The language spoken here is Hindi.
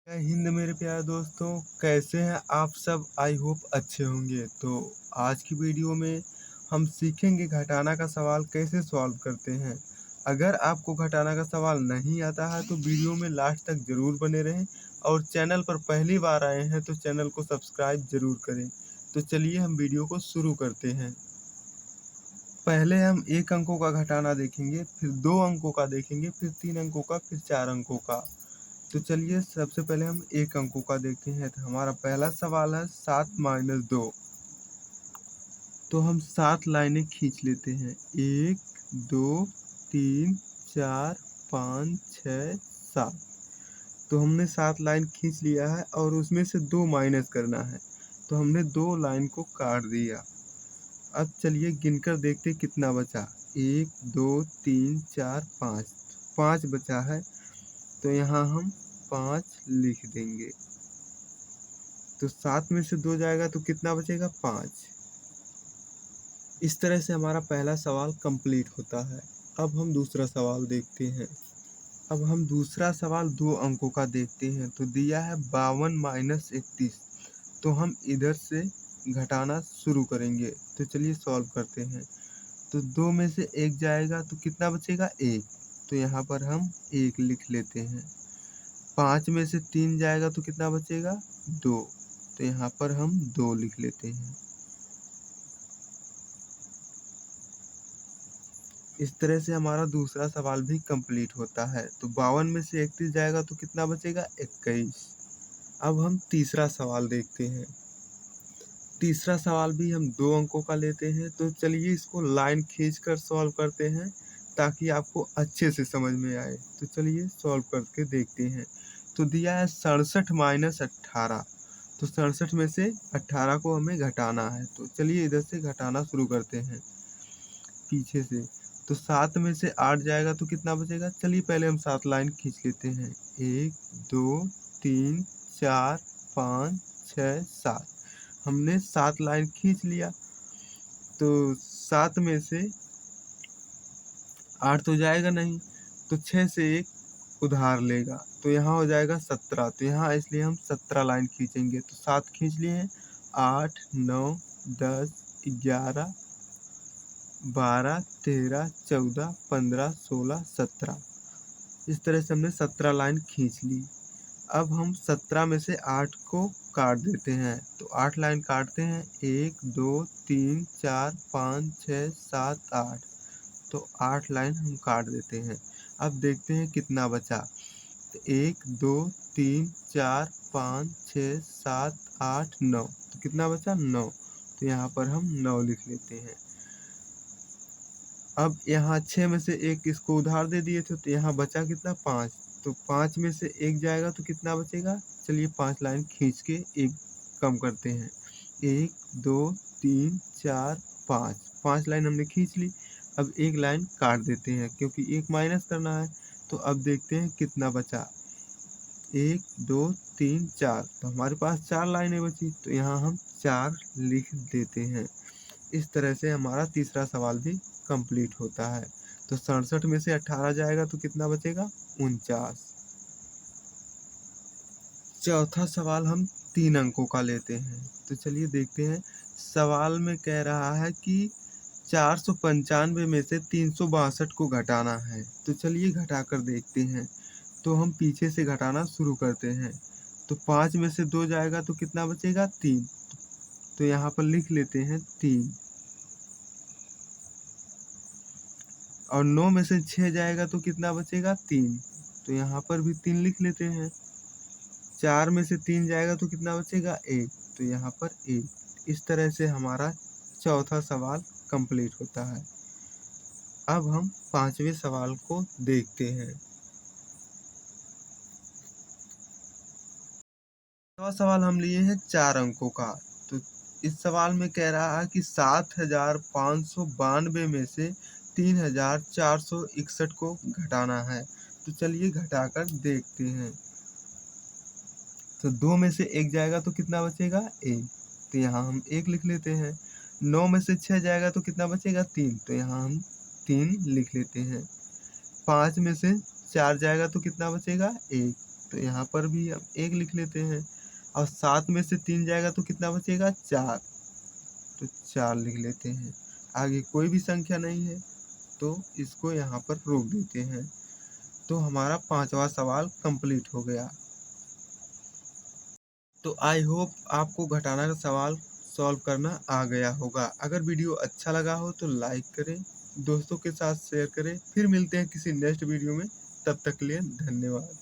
जय हिंद मेरे प्यारे दोस्तों, कैसे हैं आप सब? आई होप अच्छे होंगे। तो आज की वीडियो में हम सीखेंगे घटाना का सवाल कैसे सॉल्व करते हैं। अगर आपको घटाना का सवाल नहीं आता है तो वीडियो में लास्ट तक ज़रूर बने रहें और चैनल पर पहली बार आए हैं तो चैनल को सब्सक्राइब ज़रूर करें। तो चलिए हम वीडियो को शुरू करते हैं। पहले हम 1 अंकों का घटाना देखेंगे, फिर 2 अंकों का देखेंगे, फिर 3 अंकों का, फिर 4 अंकों का। तो चलिए सबसे पहले हम 1 अंकों का देखते हैं। तो हमारा पहला सवाल है 7 माइनस 2। तो हम 7 लाइनें खींच लेते हैं। 1, 2, 3, 4, 5, 6, 7। तो हमने 7 लाइन खींच लिया है और उसमें से 2 माइनस करना है। तो हमने 2 लाइन को काट दिया। अब चलिए गिनकर देखते कितना बचा। 1, 2, 3, 4, 5। 5 बचा है, तो यहाँ हम 5 लिख देंगे। तो 7 में से 2 जाएगा तो कितना बचेगा? 5। इस तरह से हमारा पहला सवाल कंप्लीट होता है। अब हम दूसरा सवाल देखते हैं। अब हम दूसरा सवाल 2 अंकों का देखते हैं। तो दिया है 52 माइनस 31। तो हम इधर से घटाना शुरू करेंगे। तो चलिए सॉल्व करते हैं। तो 2 में से 1 जाएगा तो कितना बचेगा? 1। तो यहाँ पर हम 1 लिख लेते हैं। 5 में से 3 जाएगा तो कितना बचेगा? 2। तो यहाँ पर हम 2 लिख लेते हैं। इस तरह से हमारा दूसरा सवाल भी कंप्लीट होता है। तो 52 में से 31 जाएगा तो कितना बचेगा? 21। अब हम तीसरा सवाल देखते हैं। तीसरा सवाल भी हम 2 अंकों का लेते हैं। तो चलिए इसको लाइन खींचकर सॉल्व करते हैं ताकि आपको अच्छे से समझ में आए। तो चलिए सॉल्व करके देखते हैं। तो दिया है 67 माइनस 18। तो 67 में से 18 को हमें घटाना है। तो चलिए इधर से घटाना शुरू करते हैं पीछे से। तो 7 में से 8 जाएगा तो कितना बचेगा? चलिए पहले हम 7 लाइन खींच लेते हैं। 1, 2, 3, 4, 5, 6, 7। हमने 7 लाइन खींच लिया। तो 7 में से 8 तो जाएगा नहीं, तो 6 से 1 उधार लेगा। तो यहाँ हो जाएगा 17। तो यहाँ इसलिए हम 17 लाइन खींचेंगे। तो 7 खींच लिए हैं। 8, 9, 10, 11, 12, 13, 14, 15, 16, 17। इस तरह से हमने 17 लाइन खींच ली। अब हम 17 में से 8 को काट देते हैं। तो 8 लाइन काटते हैं। 1, 2, 3, 4, 5, 6, 7, 8। तो 8 लाइन हम काट देते हैं। अब देखते हैं कितना बचा। तो 1, 2, 3, 4, 5, 6, 7, 8, 9। तो कितना बचा? 9। तो यहाँ पर हम 9 लिख लेते हैं। अब यहाँ 6 में से 1 इसको उधार दे दिए थे, तो यहाँ बचा कितना? 5। तो 5 में से 1 जाएगा तो कितना बचेगा? चलिए 5 लाइन खींच के 1 कम करते हैं। 1, 2, 3, 4, 5। 5 लाइन हमने खींच ली। अब 1 लाइन काट देते हैं क्योंकि 1 माइनस करना है। तो अब देखते हैं कितना बचा। 1, 2, 3, 4। तो हमारे पास 4 लाइनें बची। तो यहाँ हम 4 लिख देते हैं। इस तरह से हमारा तीसरा सवाल भी कंप्लीट होता है। तो 67 में से 18 जाएगा तो कितना बचेगा? 49। चौथा सवाल हम 3 अंकों का लेते हैं। तो चलिए देखते हैं। सवाल में कह रहा है कि 495 में से 362 को घटाना है। तो चलिए घटाकर देखते हैं। तो हम पीछे से घटाना शुरू करते हैं। तो 5 में से 2 जाएगा तो कितना बचेगा? 3। तो यहाँ पर लिख लेते हैं 3। और 9 में से 6 जाएगा तो कितना बचेगा? 3। तो यहाँ पर भी 3 लिख लेते हैं। 4 में से 3 जाएगा तो कितना बचेगा? 1। तो यहाँ पर 1। इस तरह से हमारा चौथा सवाल कंप्लीट होता है। अब हम 5वें सवाल को देखते हैं। 5वां सवाल हम लिए हैं 4 अंकों का। तो इस सवाल में कह रहा है कि 7592 में से 3461 को घटाना है। तो चलिए घटाकर देखते हैं। तो 2 में से 1 जाएगा तो कितना बचेगा? 1। तो यहाँ हम 1 लिख लेते हैं। 9 में से 6 जाएगा तो कितना बचेगा? 3। तो यहाँ हम 3 लिख लेते हैं। 5 में से 4 जाएगा तो कितना बचेगा? 1। तो यहाँ पर भी हम 1 लिख लेते हैं और 7 में से 3 जाएगा तो कितना बचेगा 4, तो 4 लिख लेते हैं। आगे कोई भी संख्या नहीं है तो इसको यहाँ पर रोक देते हैं। तो हमारा 5वां सवाल कंप्लीट हो गया। तो आई होप आपको घटाना का सवाल सॉल्व करना आ गया होगा। अगर वीडियो अच्छा लगा हो तो लाइक करें, दोस्तों के साथ शेयर करें। फिर मिलते हैं किसी नेक्स्ट वीडियो में, तब तक के लिए धन्यवाद।